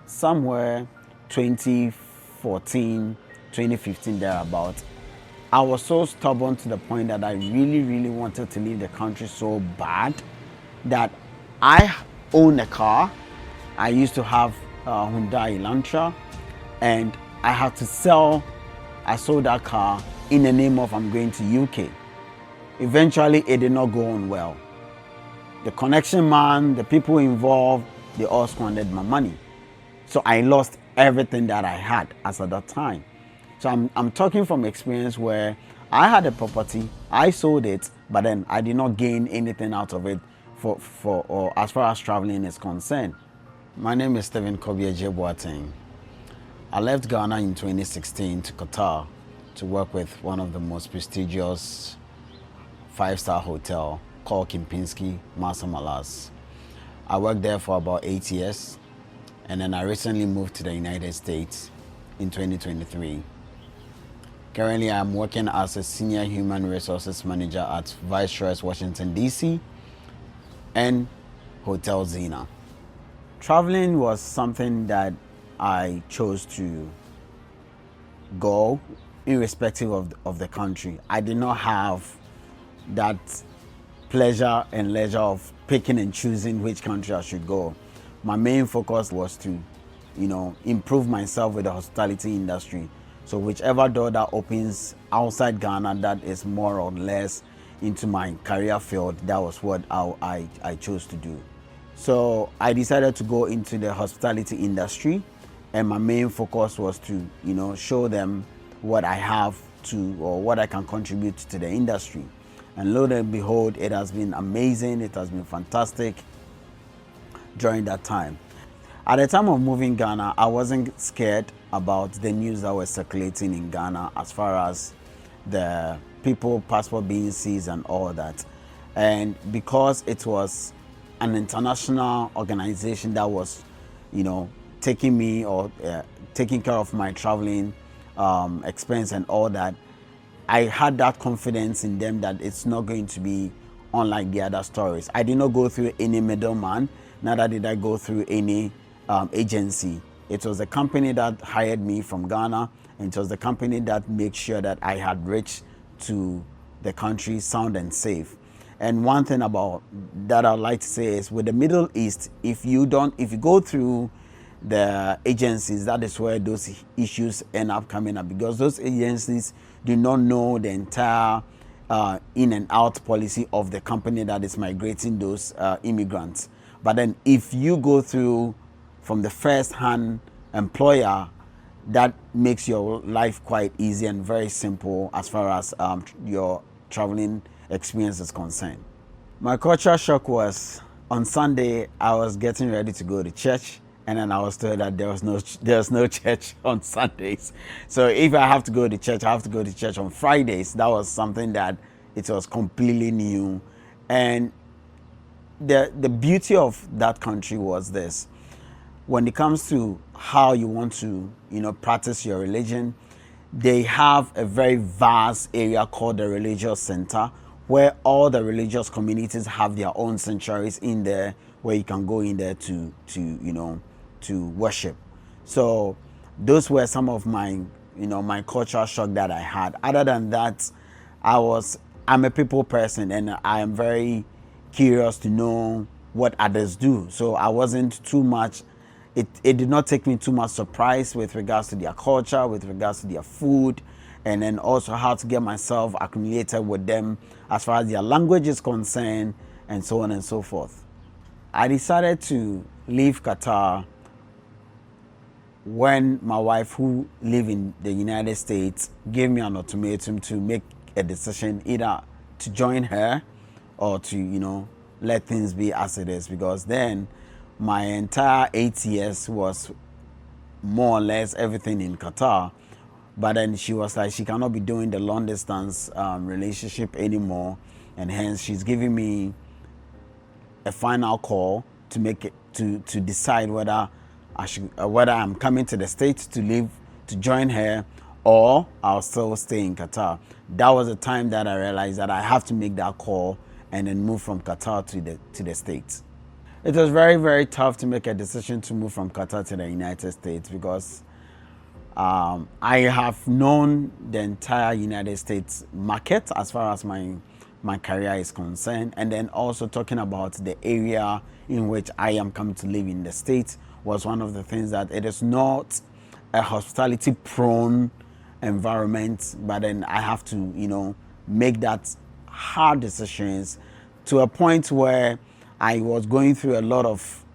somewhere 2014, 2015 thereabouts, I was so stubborn to the point that I really wanted to leave the country so bad that I own a car. I used to have a Hyundai Elantra, and I had to sell. I sold that car in the name of I'm going to UK. Eventually, it did not go on well. The connection man, the people involved, they all squandered my money. So I lost everything that I had as at that time. So I'm talking from experience where I had a property, I sold it, but then I did not gain anything out of it or as far as traveling is concerned. My name is Stephen Boateng. I left Ghana in 2016 to Qatar to work with one of the most prestigious five-star hotel called Kempinski Malas. I worked there for about 8 years, and then I recently moved to the United States in 2023. Currently, I'm working as a senior human resources manager at Viceroy's Washington, D.C. and Hotel Zena. Traveling was something that I chose to go irrespective of the country. I did not have that pleasure and leisure of picking and choosing which country I should go. My main focus was to, improve myself with the hospitality industry. So whichever door that opens outside Ghana that is more or less into my career field, that was what I chose to do. So I decided to go into the hospitality industry, and my main focus was to, show them what I have or what I can contribute to the industry. And lo and behold, it has been amazing. It has been fantastic during that time. At the time of moving Ghana, I wasn't scared about the news that was circulating in Ghana as far as the people passport being seized and all that. And because it was an international organization that was, taking me or taking care of my traveling expense and all that, I had that confidence in them that it's not going to be unlike the other stories. I did not go through any middleman, neither did I go through any agency. It was the company that hired me from Ghana, and it was the company that made sure that I had reached to the country sound and safe. And one thing about that I'd like to say is with the Middle East, if you go through the agencies, that is where those issues end up coming up, because those agencies do not know the entire in and out policy of the company that is migrating those immigrants. But then if you go through from the first-hand employer, that makes your life quite easy and very simple as far as your traveling experience is concerned. My culture shock was on Sunday. I was getting ready to go to church, and then I was told that there was no church on Sundays. So if I have to go to church, I have to go to church on Fridays. That was something that it was completely new. And the beauty of that country was this: when it comes to how you want to, practice your religion, they have a very vast area called the religious center, where all the religious communities have their own sanctuaries in there, where you can go in there to worship. So those were some of my, my cultural shock that I had. Other than that, I'm a people person, and I am very curious to know what others do. So I wasn't too much, it did not take me too much surprise with regards to their culture, with regards to their food, and then also how to get myself accumulated with them as far as their language is concerned, and so on and so forth. I decided to leave Qatar when my wife, who lives in the United States, gave me an ultimatum to make a decision either to join her or to, let things be as it is, because then my entire 8 years was more or less everything in Qatar. But then she was like, she cannot be doing the long distance relationship anymore, and hence she's giving me a final call to make it to decide whether I'm coming to the States to live, to join her, or I'll still stay in Qatar. That was the time that I realized that I have to make that call and then move from Qatar to the States. It was very, very tough to make a decision to move from Qatar to the United States because I have known the entire United States market as far as my career is concerned, and then also talking about the area in which I am coming to live in the States was one of the things that it is not a hospitality prone environment, but then I have to, make that hard decisions to a point where I was going through a lot of,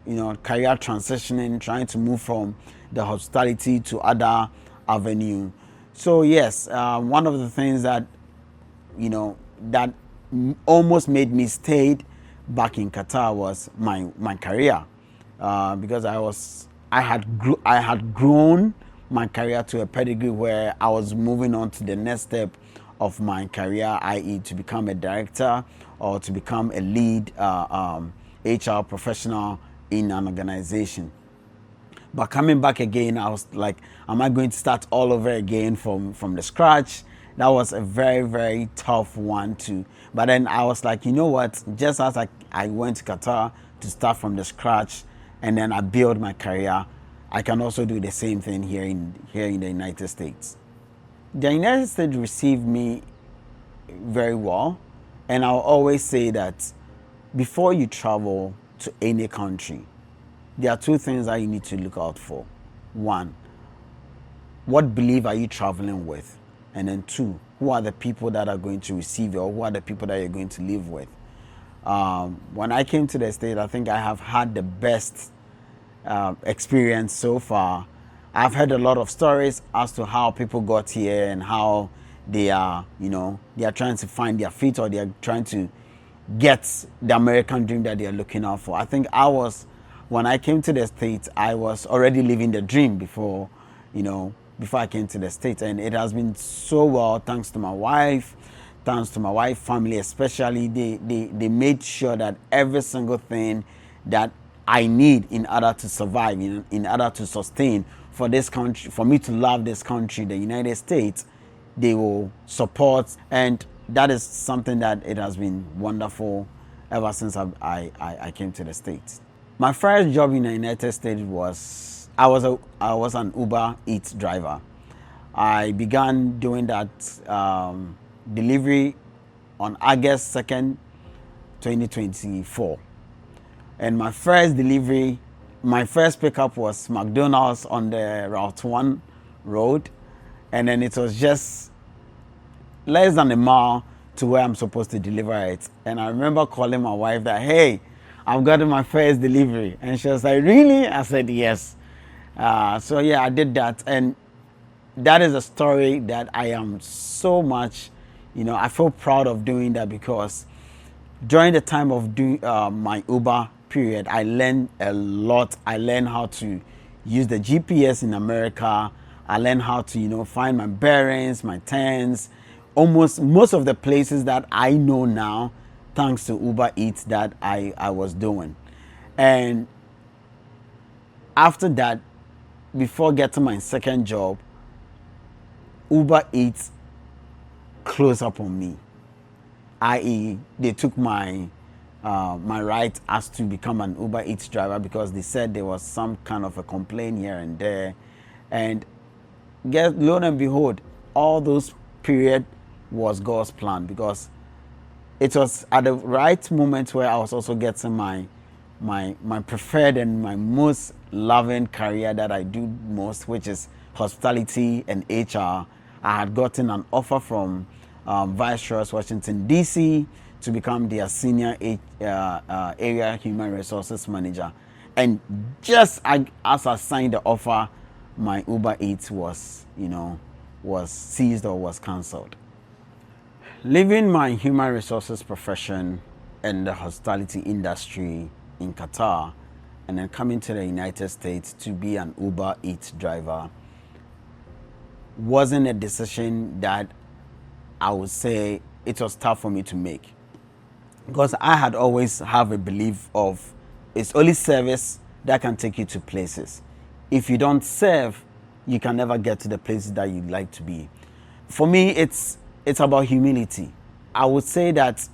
career transitioning, trying to move from the hospitality to other avenue. So yes, one of the things that, that almost made me stay back in Qatar was my career, because I had grown my career to a pedigree where I was moving on to the next step of my career, i.e. to become a director or to become a lead HR professional in an organization. But coming back again, I was like, am I going to start all over again from the scratch? That was a very, very tough one too. But then I was like, you know what? Just as I went to Qatar to start from the scratch and then I build my career, I can also do the same thing here in the United States. The United States received me very well. And I'll always say that before you travel to any country, there are two things that you need to look out for. One, what belief are you traveling with? And then two, who are the people that are going to receive you, or who are the people that you're going to live with? When I came to the States, I think I have had the best experience so far. I've heard a lot of stories as to how people got here and how they are, they are trying to find their feet, or they are trying to get the American dream that they are looking out for. I think when I came to the States, I was already living the dream before I came to the States. And it has been so well, thanks to my wife family especially. They made sure that every single thing that I need in order to survive, in order to sustain for this country, for me to love this country, the United States, they will support. And that is something that it has been wonderful ever since I came to the States. My first job in the United States was, I was an Uber Eats driver. I began doing that delivery on August 2nd, 2024. And my first delivery, my first pickup was McDonald's on the Route 1 road. And then it was just less than a mile to where I'm supposed to deliver it. And I remember calling my wife that, hey, I've gotten my first delivery. And she was like, really? I said, yes. So yeah, I did that. And that is a story that I am so much, I feel proud of doing that, because during the time of doing my Uber period, I learned a lot. I learned how to use the GPS in America. I learned how to, find my bearings, my turns, most of the places that I know now, thanks to Uber Eats that I was doing. And after that, before getting my second job, Uber Eats closed up on me. I.e., they took my right as to become an Uber Eats driver, because they said there was some kind of a complaint here and there. And lo and behold, all those period was God's plan, because it was at the right moment where I was also getting my preferred and my most loving career that I do most, which is hospitality and HR. I had gotten an offer from Viceroy, Washington, D.C. to become their senior area human resources manager. And just as I signed the offer, my Uber Eats was seized or was cancelled. Leaving my human resources profession and the hospitality industry in Qatar, and then coming to the United States to be an Uber Eats driver, wasn't a decision that I would say it was tough for me to make, because I had always have a belief of it's only service that can take you to places. If you don't serve, you can never get to the places that you'd like to be. For me, it's about humility. I would say that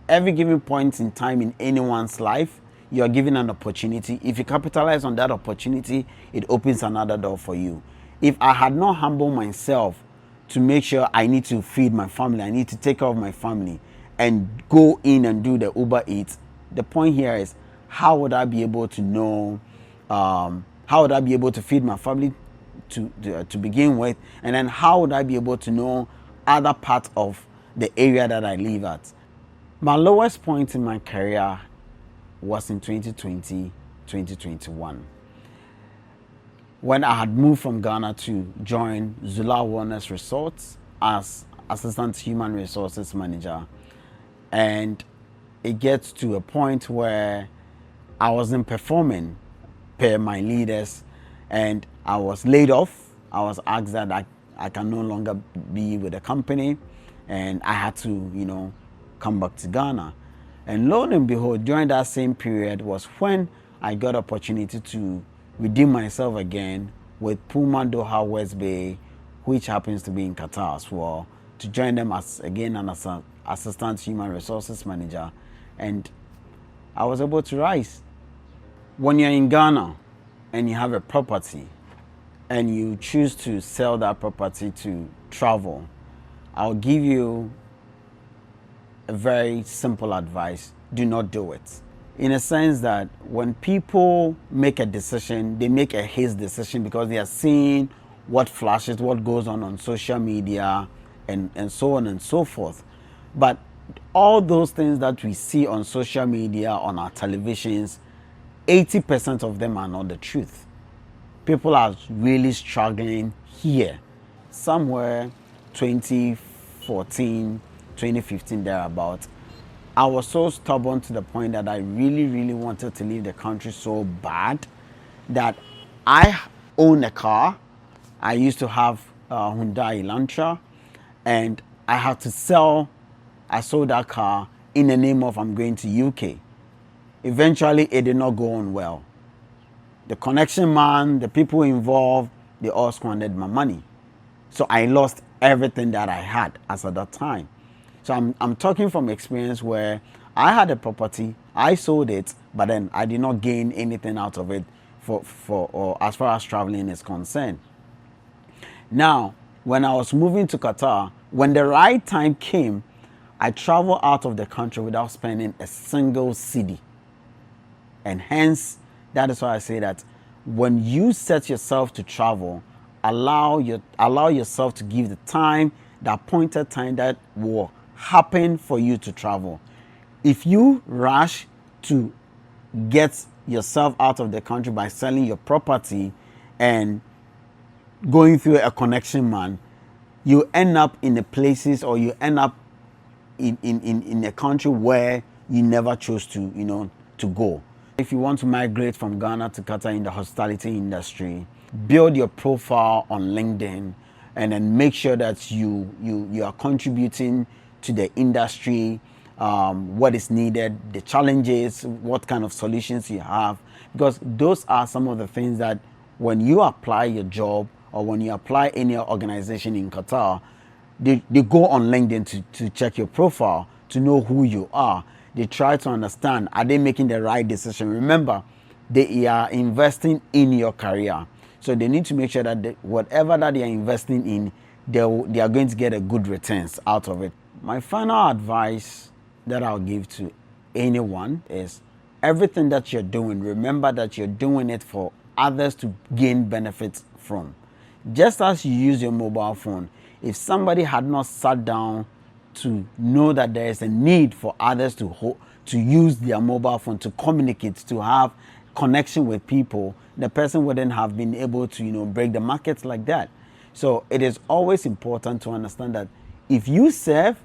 every given point in time in anyone's life, you are given an opportunity. If you capitalize on that opportunity, it opens another door for you. If I had not humbled myself to make sure I need to feed my family, I need to take care of my family, and go in and do the Uber Eats, the point here is, how would I be able to know, how would I be able to feed my family to begin with, and then how would I be able to know other parts of the area that I live at? My lowest point in my career was in 2020, 2021. When I had moved from Ghana to join Zula Wellness Resorts as Assistant Human Resources Manager. And it gets to a point where I wasn't performing per my leaders, and I was laid off. I was asked that I can no longer be with the company, and I had to, come back to Ghana. And lo and behold, during that same period was when I got opportunity to redeem myself again with Puma Doha West Bay, which happens to be in Qatar as well, to join them as an Assistant Human Resources Manager. And I was able to rise. When you're in Ghana and you have a property and you choose to sell that property to travel, I'll give you a very simple advice: do not do it. In a sense that when people make a decision, they make a haste decision because they are seeing what flashes, what goes on social media, and so on and so forth. But all those things that we see on social media, on our televisions, 80% of them are not the truth. People are really struggling here. Somewhere 2014, 2015, thereabouts, I was so stubborn to the point that I really, really wanted to leave the country so bad that I own a car. I used to have a Hyundai Elantra, and I had to sell. I sold that car in the name of I'm going to UK. Eventually, it did not go on well. The connection man, the people involved, they all squandered my money. So I lost everything that I had as at that time. So I'm talking from experience where I had a property, I sold it, but then I did not gain anything out of it or as far as traveling is concerned. Now, when I was moving to Qatar, when the right time came, I traveled out of the country without spending a single cedi. And hence, that is why I say that when you set yourself to travel, allow yourself to give the time, the appointed time that will happen for you to travel. If you rush to get yourself out of the country by selling your property and going through a connection man, you end up in the places, or you end up in a country where you never chose to go. If you want to migrate from Ghana to Qatar in the hospitality industry, build your profile on LinkedIn, and then make sure that you are contributing to the industry, what is needed, the challenges, what kind of solutions you have, because those are some of the things that when you apply your job or when you apply any organization in Qatar, they go on LinkedIn to check your profile, to know who you are. They try to understand, are they making the right decision? Remember, they are investing in your career. So they need to make sure that whatever that they are investing in, they are going to get a good returns out of it. My final advice that I'll give to anyone is, everything that you're doing, remember that you're doing it for others to gain benefits from. Just as you use your mobile phone, if somebody had not sat down to know that there is a need for others to use their mobile phone to communicate, to have connection with people, the person wouldn't have been able to break the markets like that. So it is always important to understand that if you serve,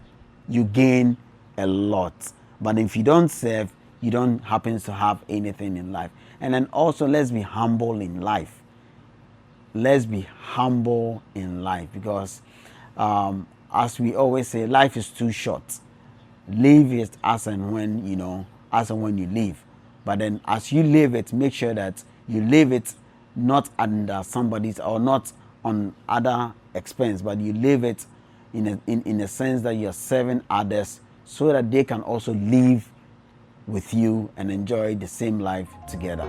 you gain a lot. But if you don't serve, you don't happen to have anything in life. And then also, let's be humble in life. Let's be humble in life, because as we always say, life is too short. Live it as and when you live. But then as you live it, make sure that you live it not under somebody's, or not on other expense, but you live it in a sense that you're serving others, so that they can also live with you and enjoy the same life together.